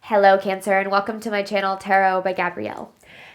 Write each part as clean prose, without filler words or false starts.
Hello Cancer, and welcome to my channel Tarot by Gabrielle.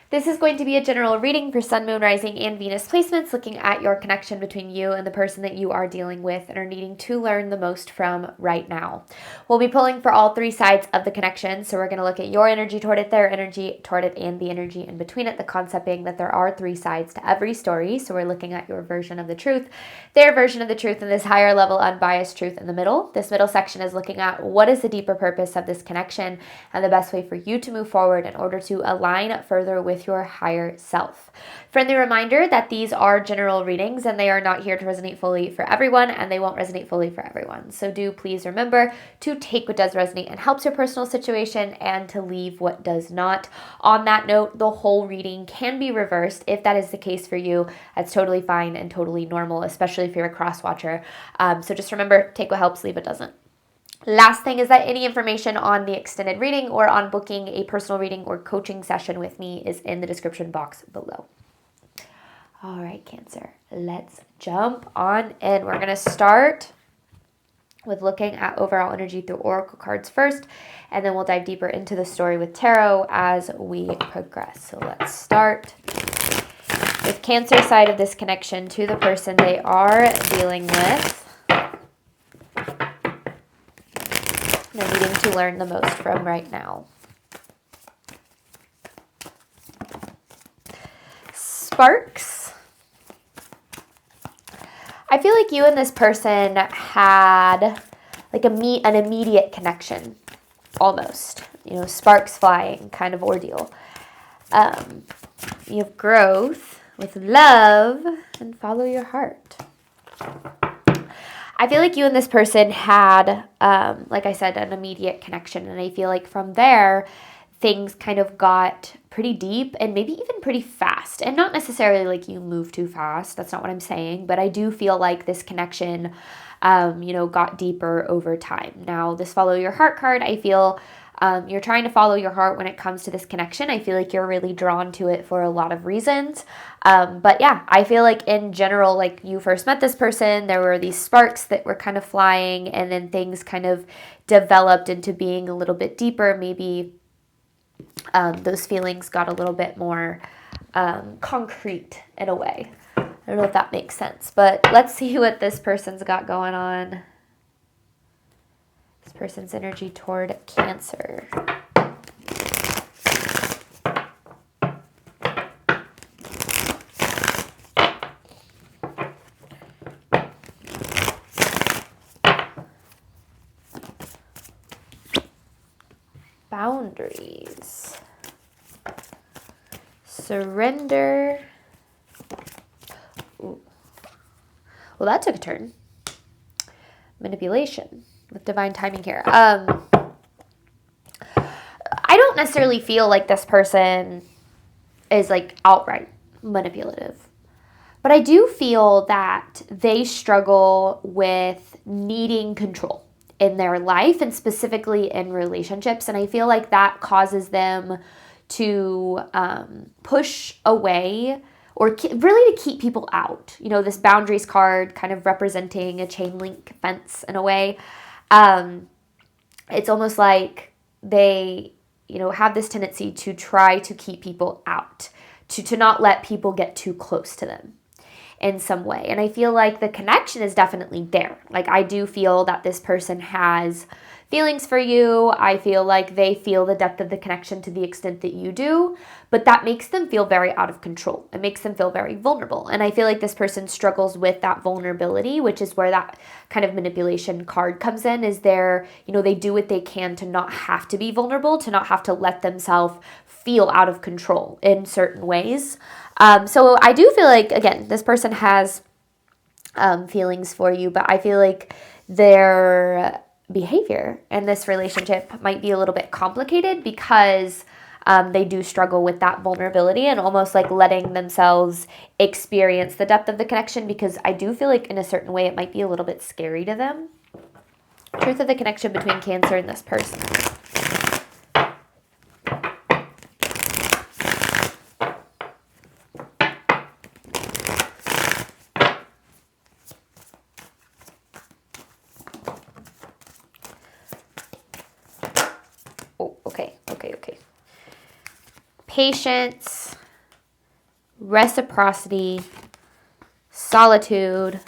This is going to be a general reading for Sun, Moon, Rising, and Venus placements, looking at your connection between you and the person that you are dealing with and are needing to learn the most from right now. We'll be pulling for all three sides of the connection, so we're going to look at your energy toward it, their energy toward it, and the energy in between it, the concept being that there are three sides to every story. So we're looking at your version of the truth, their version of the truth, and this higher level unbiased truth in the middle. This middle section is looking at what is the deeper purpose of this connection and the best way for you to move forward in order to align further with your higher self. Friendly reminder that these are general readings and they are not here to resonate fully for everyone, and they won't resonate fully for everyone. So do please remember to take what does resonate and helps your personal situation and to leave what does not. On that note, the whole reading can be reversed. If that is the case for you, that's totally fine and totally normal, especially if you're a cross watcher. So just remember, take what helps, leave what doesn't. Last thing is that any information on the extended reading or on booking a personal reading or coaching session with me is in the description box below. All right, Cancer, let's jump on in. We're going to start with looking at overall energy through oracle cards first, and then we'll dive deeper into the story with tarot as we progress. So let's start with Cancer side of this connection to the person they are dealing with. They're needing to learn the most from right now. Sparks. I feel like you and this person had like an immediate connection, almost. You know, sparks flying kind of ordeal. You have growth with love and follow your heart. I feel like you and this person had, like I said, an immediate connection. And I feel like from there, things kind of got pretty deep and maybe even pretty fast. And not necessarily like you moved too fast. That's not what I'm saying. But I do feel like this connection, got deeper over time. Now, this follow your heart card, I feel you're trying to follow your heart when it comes to this connection. I feel like you're really drawn to it for a lot of reasons. But yeah, I feel like in general, like you first met this person, there were these sparks that were kind of flying, and then things kind of developed into being a little bit deeper. Maybe those feelings got a little bit more concrete in a way. I don't know if that makes sense, but let's see what this person's got going on. This person's energy toward Cancer. Boundaries. Surrender. Ooh. Well, that took a turn. Manipulation with divine timing here. I don't necessarily feel like this person is like outright manipulative, but I do feel that they struggle with needing control in their life and specifically in relationships. And I feel like that causes them to push away or really to keep people out. You know, this boundaries card kind of representing a chain link fence in a way. It's almost like they, have this tendency to try to keep people out, to not let people get too close to them in some way. And I feel like the connection is definitely there. Like, I do feel that this person has feelings for you. I feel like they feel the depth of the connection to the extent that you do, but that makes them feel very out of control. It makes them feel very vulnerable. And I feel like this person struggles with that vulnerability, which is where that kind of manipulation card comes in, is they do what they can to not have to be vulnerable, to not have to let themselves feel out of control in certain ways. So I do feel like, again, this person has feelings for you, but I feel like their behavior in this relationship might be a little bit complicated because they do struggle with that vulnerability and almost like letting themselves experience the depth of the connection, because I do feel like in a certain way it might be a little bit scary to them. Truth of the connection between Cancer and this person. okay. Patience, reciprocity, solitude,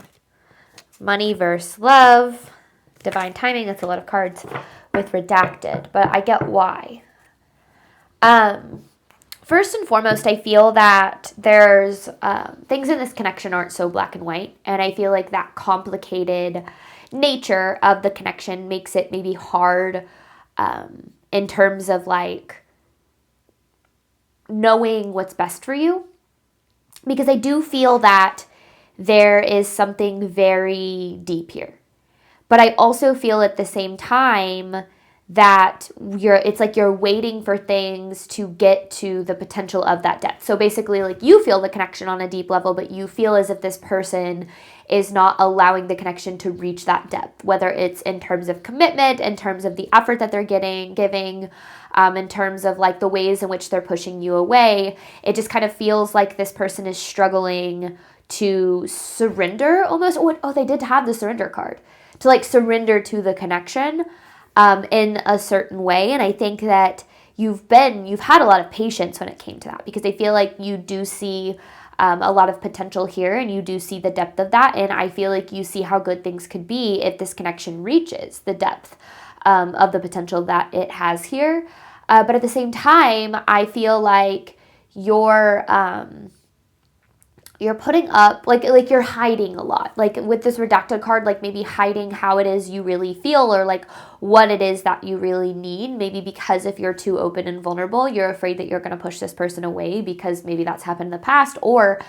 money versus love, divine timing. That's a lot of cards with redacted, but I get why. First and foremost, I feel that there's things in this connection aren't so black and white, and I feel like that complicated nature of the connection makes it maybe hard in terms of like knowing what's best for you, because I do feel that there is something very deep here. But I also feel at the same time that it's like you're waiting for things to get to the potential of that depth. So basically, like, you feel the connection on a deep level, but you feel as if this person is not allowing the connection to reach that depth, whether it's in terms of commitment, in terms of the effort that they're giving, in terms of like the ways in which they're pushing you away. It just kind of feels like this person is struggling to surrender almost. Oh, they did have the surrender card, to like surrender to the connection in a certain way. And I think that you've had a lot of patience when it came to that, because I feel like you do see a lot of potential here, and you do see the depth of that. And I feel like you see how good things could be if this connection reaches the depth of the potential that it has here. But at the same time, I feel like you're putting up, like you're hiding a lot. Like with this redacted card, like maybe hiding how it is you really feel, or like what it is that you really need. Maybe because if you're too open and vulnerable, you're afraid that you're going to push this person away because maybe that's happened in the past, or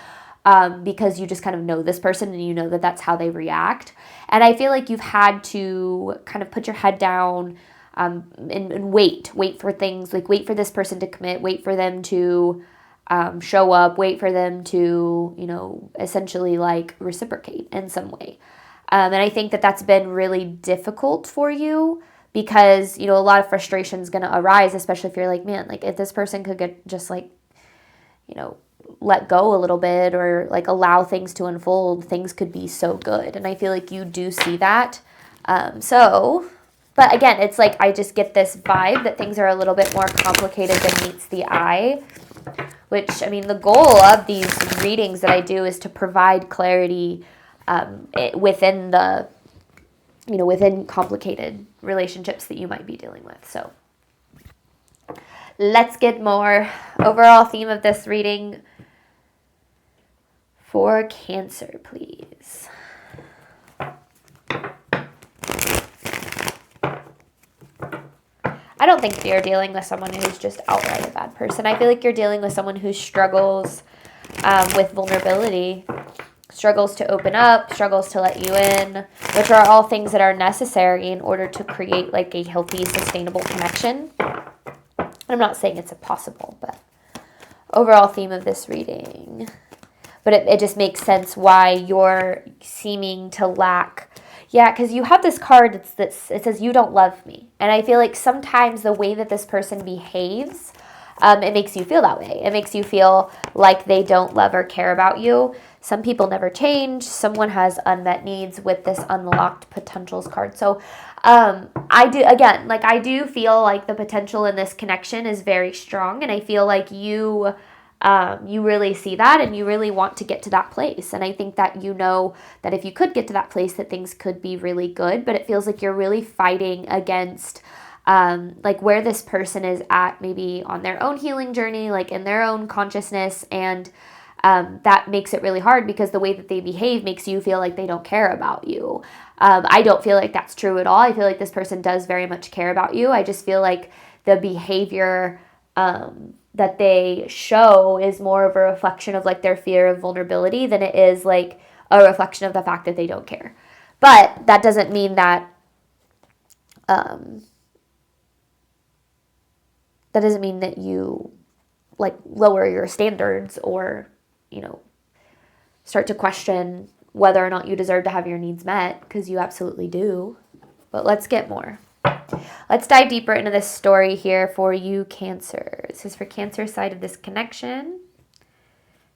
because you just kind of know this person and you know that that's how they react. And I feel like you've had to kind of put your head down and wait for things, like wait for this person to commit, wait for them to show up, wait for them to, essentially like reciprocate in some way. And I think that that's been really difficult for you, because, a lot of frustration is going to arise, especially if you're like, man, like if this person could get just like, let go a little bit, or like allow things to unfold, things could be so good. And I feel like you do see that. But again, it's like, I just get this vibe that things are a little bit more complicated than meets the eye. Which, I mean, the goal of these readings that I do is to provide clarity within within complicated relationships that you might be dealing with. So let's get more. Overall theme of this reading for Cancer, please. I don't think you're dealing with someone who's just outright a bad person. I feel like you're dealing with someone who struggles with vulnerability, struggles to open up, struggles to let you in, which are all things that are necessary in order to create like a healthy, sustainable connection. I'm not saying it's impossible, but overall theme of this reading. But it just makes sense why you're seeming to lack. Yeah, because you have this card it says, you don't love me. And I feel like sometimes the way that this person behaves, it makes you feel that way. It makes you feel like they don't love or care about you. Some people never change. Someone has unmet needs with this unlocked potentials card. So I do feel like the potential in this connection is very strong. And I feel like you really see that, and you really want to get to that place. And I think that that if you could get to that place, that things could be really good. But it feels like you're really fighting against like where this person is at, maybe on their own healing journey, like in their own consciousness. And that makes it really hard, because the way that they behave makes you feel like they don't care about you. I don't feel like that's true at all. I feel like this person does very much care about you. I just feel like the behavior that they show is more of a reflection of like their fear of vulnerability than it is like a reflection of the fact that they don't care. But that doesn't mean that you like lower your standards, or start to question whether or not you deserve to have your needs met, because you absolutely do. But let's get more. Let's dive deeper into this story here for you, Cancer. This is for Cancer side of this connection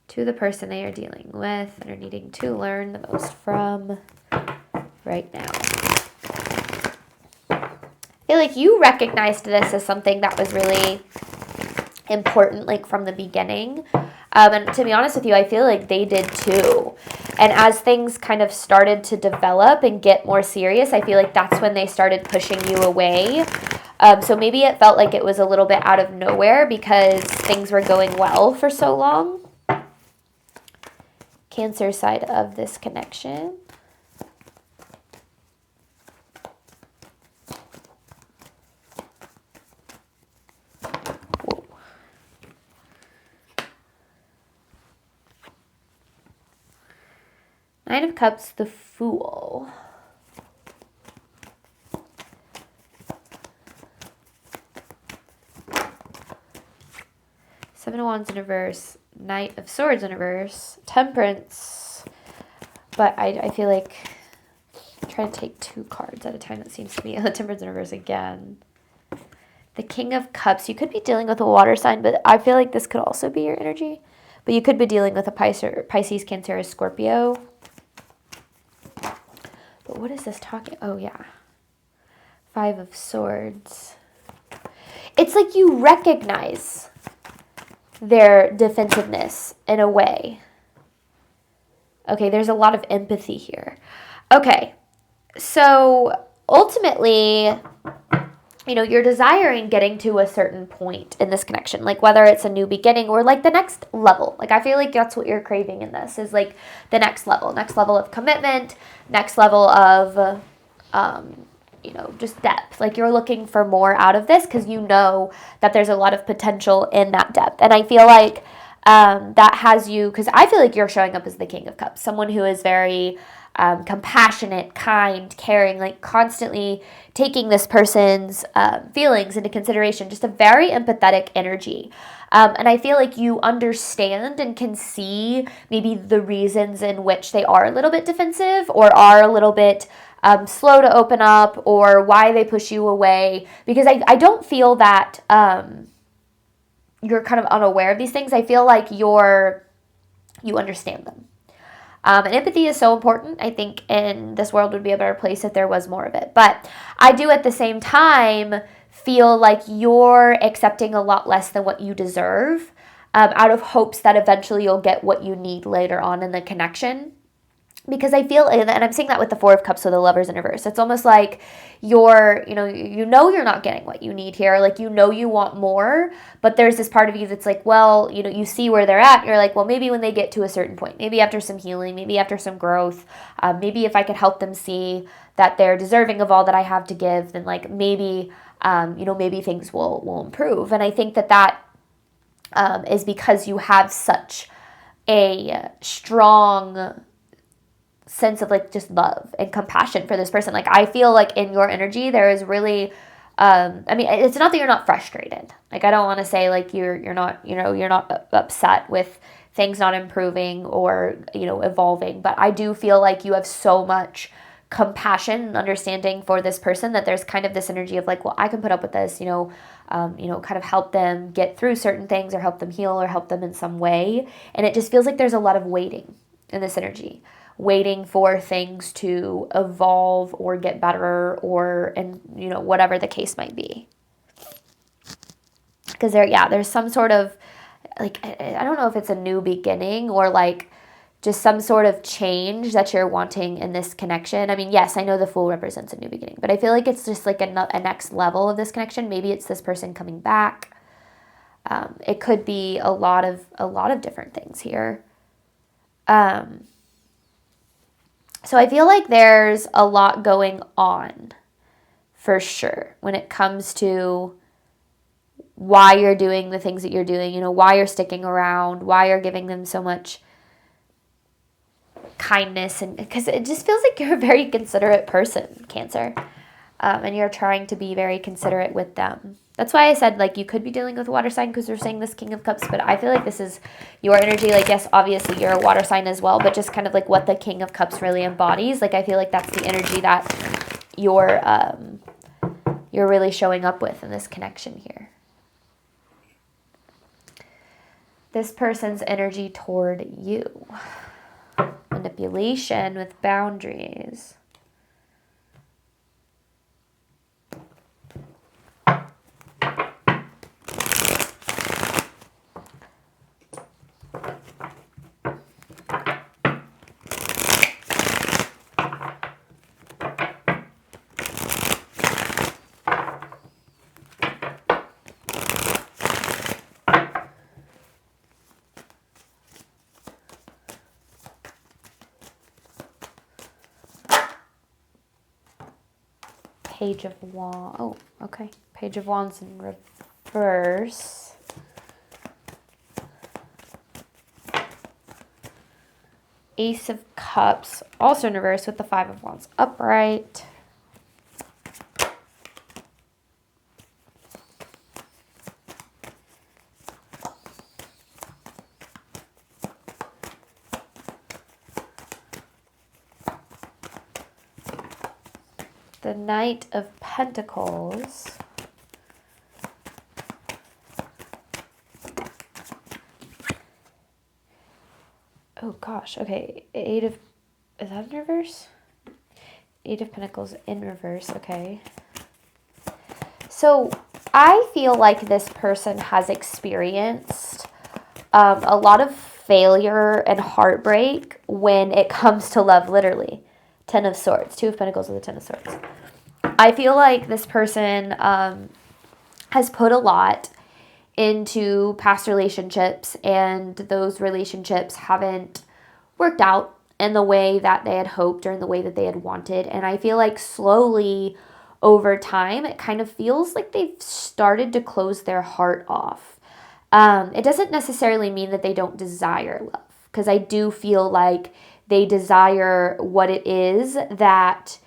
to the person they are dealing with and are needing to learn the most from right now. feel like you recognized this as something that was really important, like from the beginning. And to be honest with you, I feel like they did too. And as things kind of started to develop and get more serious, I feel like that's when they started pushing you away. So maybe it felt like it was a little bit out of nowhere because things were going well for so long. Cancer side of this connection. Whoa. Nine of Cups, the Fool. Seven of Wands in reverse, Knight of Swords in reverse, Temperance. But I feel like I'm trying to take 2 cards at a time. That seems to be the Temperance in reverse again. The King of Cups. You could be dealing with a water sign, but I feel like this could also be your energy. But you could be dealing with a Pisces, Cancer, or Scorpio. But what is this talking? Oh, yeah. 5 of Swords. It's like you recognize their defensiveness in a way. Okay, there's a lot of empathy here. Okay, so ultimately, you know, you're desiring getting to a certain point in this connection, like whether it's a new beginning or like the next level. Like I feel like that's what you're craving in this, is like the next level of commitment, next level of you know, just depth. Like you're looking for more out of this because you know that there's a lot of potential in that depth. And I feel like that has you, because I feel like you're showing up as the King of Cups, someone who is very compassionate, kind, caring, like constantly taking this person's feelings into consideration, just a very empathetic energy. And I feel like you understand and can see maybe the reasons in which they are a little bit defensive or are a little bit slow to open up, or why they push you away, because I don't feel that you're kind of unaware of these things. I feel like you understand them. And empathy is so important. I think in this world would be a better place if there was more of it. But I do at the same time feel like you're accepting a lot less than what you deserve, out of hopes that eventually you'll get what you need later on in the connection. Because I feel, and I'm seeing that with the 4 of Cups, so the Lovers in reverse. It's almost like you're not getting what you need here. Like, you want more, but there's this part of you that's like, well, you see where they're at. And you're like, well, maybe when they get to a certain point, maybe after some healing, maybe after some growth, maybe if I could help them see that they're deserving of all that I have to give, then like maybe, maybe things will improve. And I think that is because you have such a strong sense of like just love and compassion for this person. Like I feel like in your energy there is really it's not that you're not frustrated. Like I don't want to say like you're not upset with things not improving or evolving, but I do feel like you have so much compassion and understanding for this person that there's kind of this energy of like, well, I can put up with this, kind of help them get through certain things or help them heal or help them in some way. And it just feels like there's a lot of waiting in this energy, waiting for things to evolve or get better whatever the case might be. Because there's some sort of, like, I don't know if it's a new beginning or like just some sort of change that you're wanting in this connection. I mean, yes, I know the Fool represents a new beginning, but I feel like it's just like a next level of this connection. Maybe it's this person coming back. It could be a lot of different things here. So I feel like there's a lot going on for sure when it comes to why you're doing the things that you're doing, why you're sticking around, why you're giving them so much kindness, and because it just feels like you're a very considerate person, Cancer, and you're trying to be very considerate with them. That's why I said, like, you could be dealing with a water sign because we're saying this King of Cups, but I feel like this is your energy. Like, yes, obviously you're a water sign as well, but just kind of like what the King of Cups really embodies. Like, I feel like that's the energy that you're really showing up with in this connection here. This person's energy toward you. Manipulation with boundaries. Page of Wands. Oh, okay. Page of Wands in reverse. Ace of Cups, also in reverse with the Five of Wands upright. The Knight of Pentacles. Oh gosh, okay. Is that in reverse? Eight of Pentacles in reverse, okay. So I feel like this person has experienced a lot of failure and heartbreak when it comes to love, literally. Ten of Swords, Two of Pentacles with the Ten of Swords. I feel like this person has put a lot into past relationships, and those relationships haven't worked out in the way that they had hoped or in the way that they had wanted. And I feel like slowly over time, it kind of feels like they've started to close their heart off. It doesn't necessarily mean that they don't desire love, because I do feel like they desire what it is that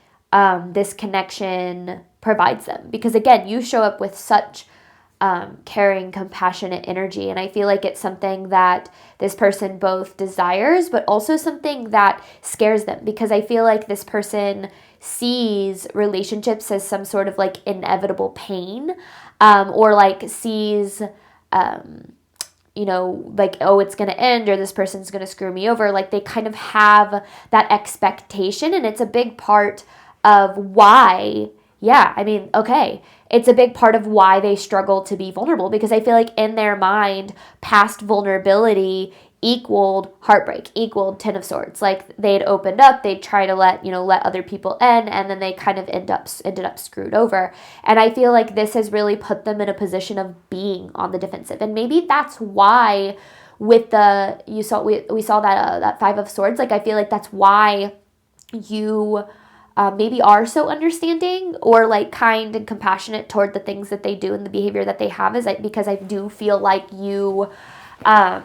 this connection provides them. Because again, you show up with such caring, compassionate energy. And I feel like it's something that this person both desires, but also something that scares them, because I feel like this person sees relationships as some sort of like inevitable pain, or like sees, like, oh, it's going to end, or this person's going to screw me over. Like they kind of have that expectation, and it's a big part of why, it's a big part of why they struggle to be vulnerable, because I feel like in their mind, past vulnerability equaled heartbreak, equaled Ten of Swords. Like they'd opened up, they'd try to let other people in, and then they kind of ended up screwed over. And I feel like this has really put them in a position of being on the defensive. And maybe that's why with we saw that Five of Swords, like I feel like that's why you maybe are so understanding or like kind and compassionate toward the things that they do and the behavior that they have, because I do feel like you are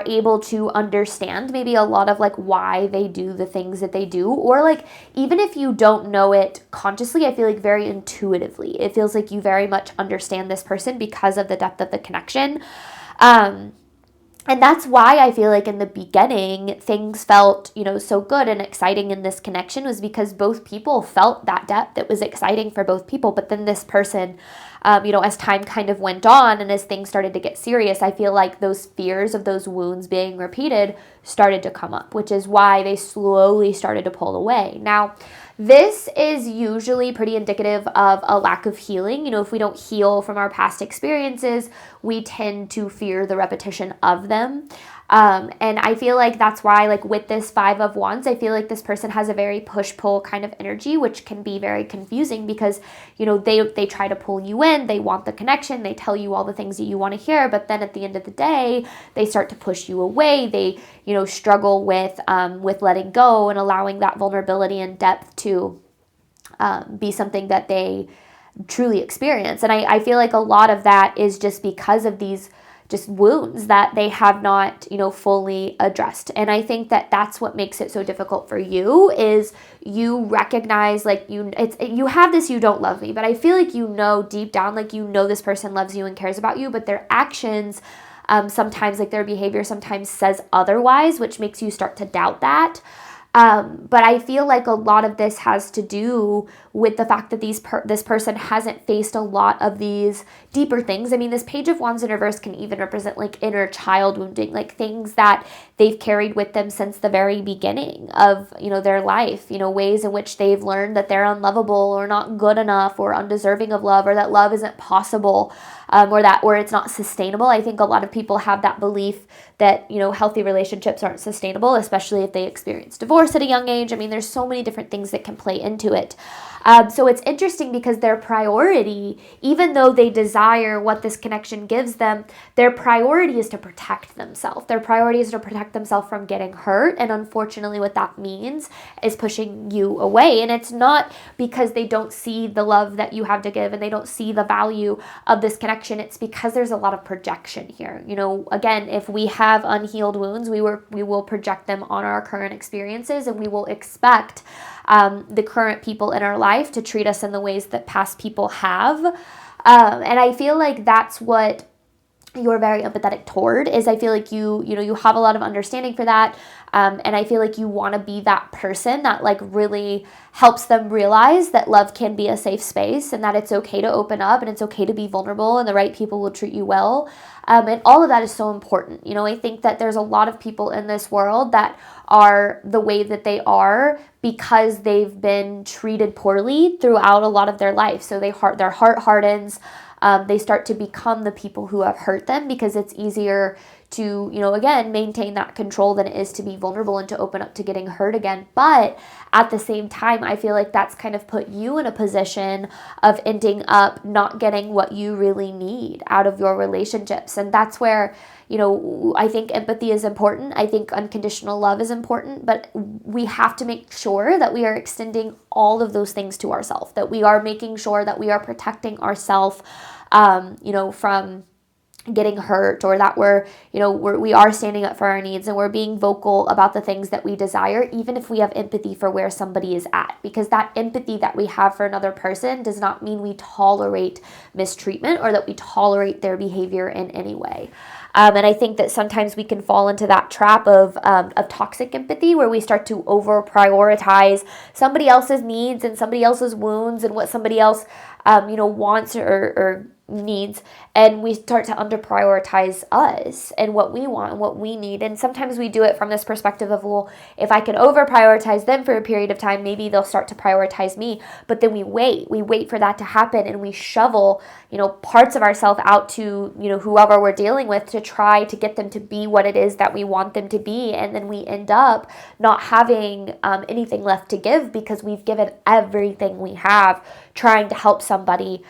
able to understand maybe a lot of like why they do the things that they do, or like even if you don't know it consciously, I feel like very intuitively, it feels like you very much understand this person because of the depth of the connection. And that's why I feel like in the beginning, things felt, so good and exciting in this connection, was because both people felt that depth. It was exciting for both people. But then this person, as time kind of went on and as things started to get serious, I feel like those fears of those wounds being repeated started to come up, which is why they slowly started to pull away. Now, this is usually pretty indicative of a lack of healing. If we don't heal from our past experiences, we tend to fear the repetition of them. And I feel like that's why, like with this Five of Wands, I feel like this person has a very push-pull kind of energy, which can be very confusing because, they try to pull you in, they want the connection, they tell you all the things that you want to hear, but then at the end of the day, they start to push you away. They, struggle with letting go and allowing that vulnerability and depth to be something that they truly experience. And I feel like a lot of that is just because of these just wounds that they have not, fully addressed. And I think that that's what makes it so difficult for you, is you recognize like you have this, you don't love me, but I feel like deep down, like this person loves you and cares about you, but their actions sometimes, like their behavior sometimes says otherwise, which makes you start to doubt that. But I feel like a lot of this has to do with the fact that this person hasn't faced a lot of these deeper things. I mean, this Page of Wands in reverse can even represent like inner child wounding, like things that they've carried with them since the very beginning of, their life, ways in which they've learned that they're unlovable or not good enough or undeserving of love, or that love isn't possible, or it's not sustainable. I think a lot of people have that belief that, healthy relationships aren't sustainable, especially if they experience divorce at a young age. I mean, there's so many different things that can play into it. So it's interesting because their priority, even though they desire what this connection gives them, their priority is to protect themselves. Their priority is to protect themselves from getting hurt. And unfortunately, what that means is pushing you away. And it's not because they don't see the love that you have to give and they don't see the value of this connection. It's because there's a lot of projection here. Again, if we have unhealed wounds, we will project them on our current experiences, and we will expect the current people in our life to treat us in the ways that past people have. And I feel like that's what you're very empathetic toward, is I feel like you have a lot of understanding for that. And I feel like you want to be that person that like really helps them realize that love can be a safe space and that it's okay to open up and it's okay to be vulnerable and the right people will treat you well. And all of that is so important. I think that there's a lot of people in this world that are the way that they are because they've been treated poorly throughout a lot of their life. So their heart hardens. They start to become the people who have hurt them because it's easier to, again, maintain that control than it is to be vulnerable and to open up to getting hurt again. But at the same time, I feel like that's kind of put you in a position of ending up not getting what you really need out of your relationships. And that's where, I think empathy is important. I think unconditional love is important, but we have to make sure that we are extending all of those things to ourselves, that we are making sure that we are protecting ourselves, from getting hurt, or that we are standing up for our needs and we're being vocal about the things that we desire, even if we have empathy for where somebody is at, because that empathy that we have for another person does not mean we tolerate mistreatment or that we tolerate their behavior in any way. And I think that sometimes we can fall into that trap of toxic empathy, where we start to over prioritize somebody else's needs and somebody else's wounds and what somebody else wants or needs, and we start to under prioritize us and what we want and what we need. And sometimes we do it from this perspective of, well, if I can over prioritize them for a period of time, maybe they'll start to prioritize me. But then we wait for that to happen, and we shovel parts of ourselves out to whoever we're dealing with to try to get them to be what it is that we want them to be. And then we end up not having anything left to give because we've given everything we have trying to help somebody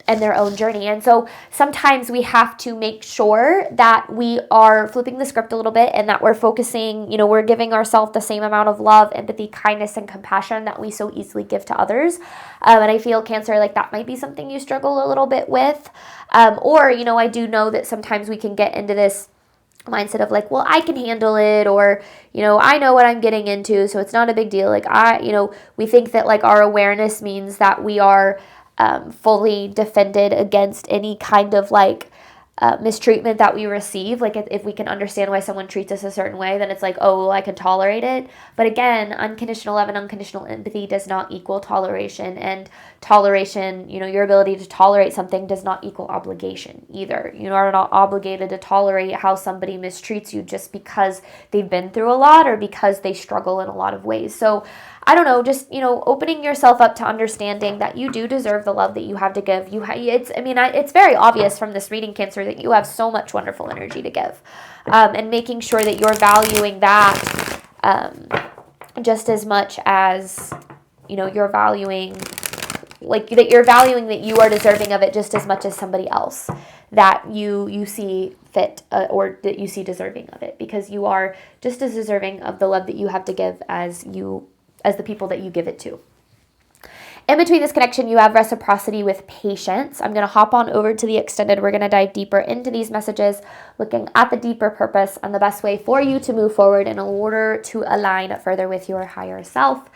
and their own journey. And so sometimes we have to make sure that we are flipping the script a little bit and that we're focusing, we're giving ourselves the same amount of love, empathy, kindness, and compassion that we so easily give to others. And I feel, Cancer, like that might be something you struggle a little bit with. Or I do know that sometimes we can get into this mindset of like, well, I can handle it, or I know what I'm getting into, so it's not a big deal. Like we think that like our awareness means that we are fully defended against any kind of like mistreatment that we receive. Like if we can understand why someone treats us a certain way, then it's like, oh, well, I can tolerate it. But again, unconditional love and unconditional empathy does not equal toleration, and toleration, your ability to tolerate something does not equal obligation either. You are not obligated to tolerate how somebody mistreats you just because they've been through a lot or because they struggle in a lot of ways. So I don't know, just, opening yourself up to understanding that you do deserve the love that you have to give. It's very obvious from this reading, Cancer, that you have so much wonderful energy to give. And making sure that you're valuing that just as much as, you're valuing, that you're valuing that you are deserving of it just as much as somebody else that you see fit or that you see deserving of it, because you are just as deserving of the love that you have to give as the people that you give it to. In between this connection, you have reciprocity with patience. I'm going to hop on over to the extended. We're going to dive deeper into these messages, looking at the deeper purpose and the best way for you to move forward in order to align further with your higher self.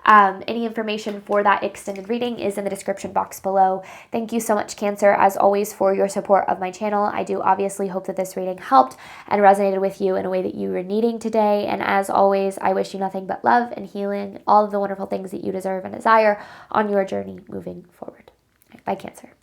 Any information for that extended reading is in the description box below. Thank you so much, Cancer, as always, for your support of my channel. I do obviously hope that this reading helped and resonated with you in a way that you were needing today. And as always, I wish you nothing but love and healing, all of the wonderful things that you deserve and desire on your journey moving forward. Bye, Cancer.